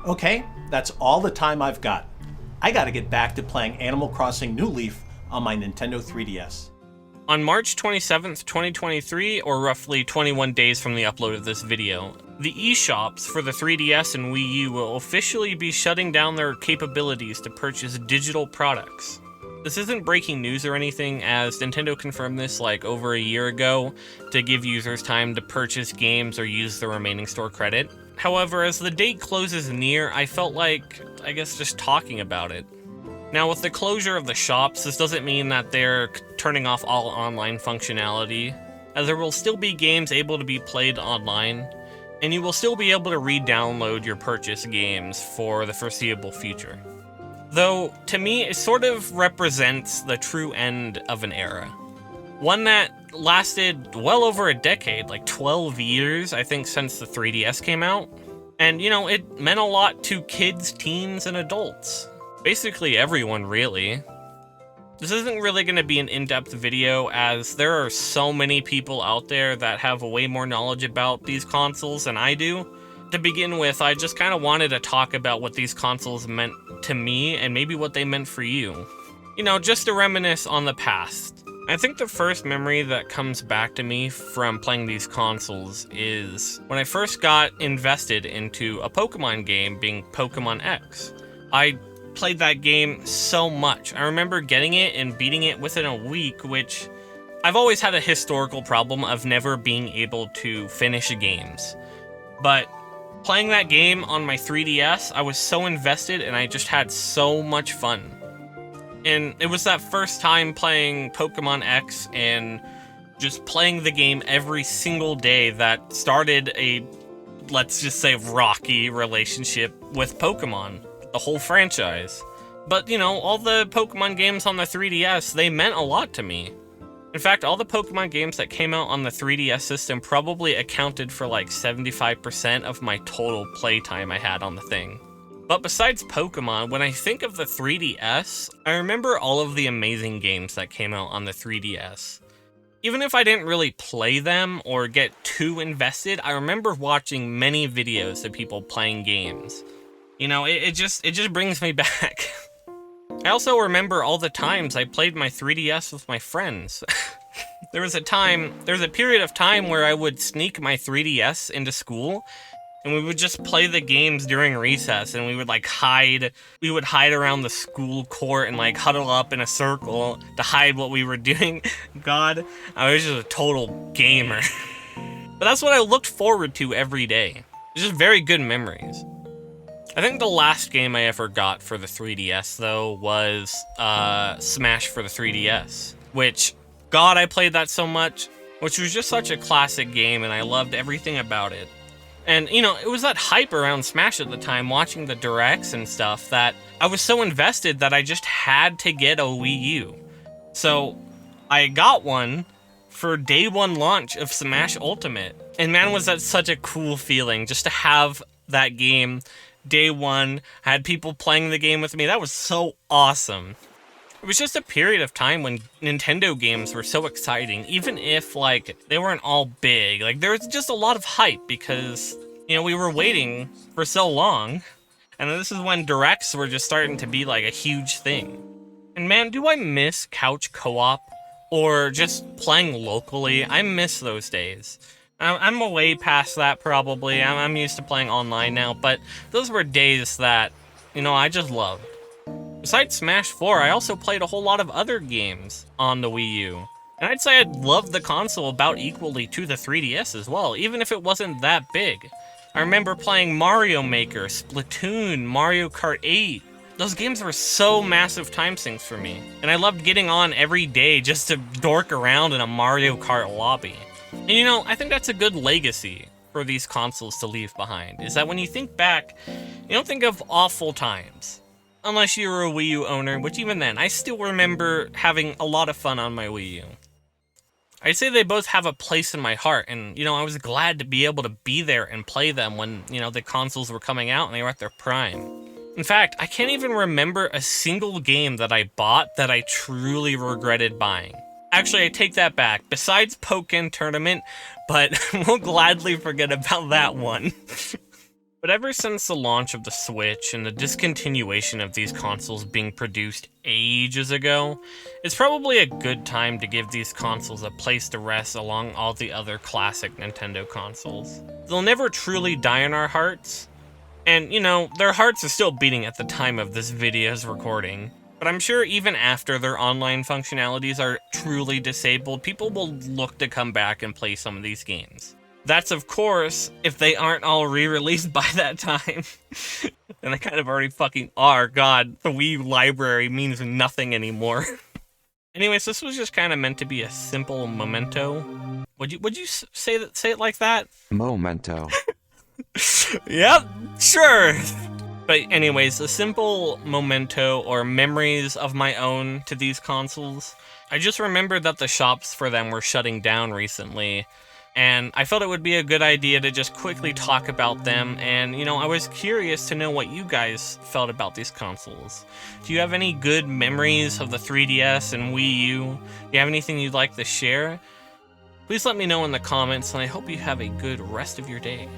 Okay, that's all the time I've got. I gotta get back to playing Animal Crossing New Leaf on my Nintendo 3DS. On March 27th, 2023, or roughly 21 days from the upload of this video, the eShops for the 3DS and Wii U will officially be shutting down their capabilities to purchase digital products. This isn't breaking news or anything, as Nintendo confirmed this like over a year ago to give users time to purchase games or use the remaining store credit. However, as the date closes near, I felt like, just talking about it. Now, with the closure of the shops, this doesn't mean that they're turning off all online functionality, as there will still be games able to be played online, and you will still be able to re-download your purchased games for the foreseeable future. Though, to me, it sort of represents the true end of an era. One that lasted well over a decade, like 12 years, I think, since the 3DS came out. And, it meant a lot to kids, teens, and adults. Basically everyone, really. This isn't really going to be an in-depth video, as there are so many people out there that have way more knowledge about these consoles than I do. To begin with, I just kind of wanted to talk about what these consoles meant to me, and maybe what they meant for you. Just to reminisce on the past. I think the first memory that comes back to me from playing these consoles is when I first got invested into a Pokemon game, being Pokemon X. I played that game so much. I remember getting it and beating it within a week, which I've always had a historical problem of never being able to finish games. But playing that game on my 3DS, I was so invested and I just had so much fun. And it was that first time playing Pokemon X and just playing the game every single day that started a, let's just say, rocky relationship with Pokemon. The whole franchise. But, all the Pokemon games on the 3DS, they meant a lot to me. In fact, all the Pokemon games that came out on the 3DS system probably accounted for like 75% of my total playtime I had on the thing. But besides Pokemon, when I think of the 3DS, I remember all of the amazing games that came out on the 3DS. Even if I didn't really play them or get too invested, I remember watching many videos of people playing games. It just brings me back. I also remember all the times I played my 3DS with my friends. There was a period of time where I would sneak my 3DS into school, and we would just play the games during recess, and we would hide around the school court and huddle up in a circle to hide what we were doing. God, I was just a total gamer. But that's what I looked forward to every day. It's just very good memories. I think the last game I ever got for the 3DS, though, was Smash for the 3DS, which, God, I played that so much, which was just such a classic game, and I loved everything about it. And, it was that hype around Smash at the time, watching the directs and stuff, that I was so invested that I just had to get a Wii U. So, I got one for day one launch of Smash Ultimate, and man, was that such a cool feeling, just to have that game day one. I had people playing the game with me. That was so awesome. It was just a period of time when Nintendo games were so exciting, even if, they weren't all big. There was just a lot of hype because, we were waiting for so long. And this is when directs were just starting to be, a huge thing. And man, do I miss couch co-op or just playing locally. I miss those days. I'm way past that, probably. I'm used to playing online now, but those were days that, I just loved. Besides Smash 4, I also played a whole lot of other games on the Wii U. And I'd say I loved the console about equally to the 3DS as well, even if it wasn't that big. I remember playing Mario Maker, Splatoon, Mario Kart 8. Those games were so massive time sinks for me, and I loved getting on every day just to dork around in a Mario Kart lobby. And I think that's a good legacy for these consoles to leave behind, is that when you think back, you don't think of awful times. Unless you were a Wii U owner, which even then, I still remember having a lot of fun on my Wii U. I'd say they both have a place in my heart, and, I was glad to be able to be there and play them when, the consoles were coming out and they were at their prime. In fact, I can't even remember a single game that I bought that I truly regretted buying. Actually, I take that back. Besides Pokken Tournament, but we'll gladly forget about that one. But ever since the launch of the Switch and the discontinuation of these consoles being produced ages ago, it's probably a good time to give these consoles a place to rest along all the other classic Nintendo consoles. They'll never truly die in our hearts, and their hearts are still beating at the time of this video's recording. But I'm sure even after their online functionalities are truly disabled, people will look to come back and play some of these games. That's, of course, if they aren't all re-released by that time. And they kind of already fucking are. God, the Wii library means nothing anymore. Anyways, this was just kind of meant to be a simple memento. Would you say it like that? Memento. Yep, sure. But anyways, a simple memento or memories of my own to these consoles. I just remembered that the shops for them were shutting down recently. And I felt it would be a good idea to just quickly talk about them, and I was curious to know what you guys felt about these consoles. Do you have any good memories of the 3DS and Wii U? Do you have anything you'd like to share? Please let me know in the comments, and I hope you have a good rest of your day.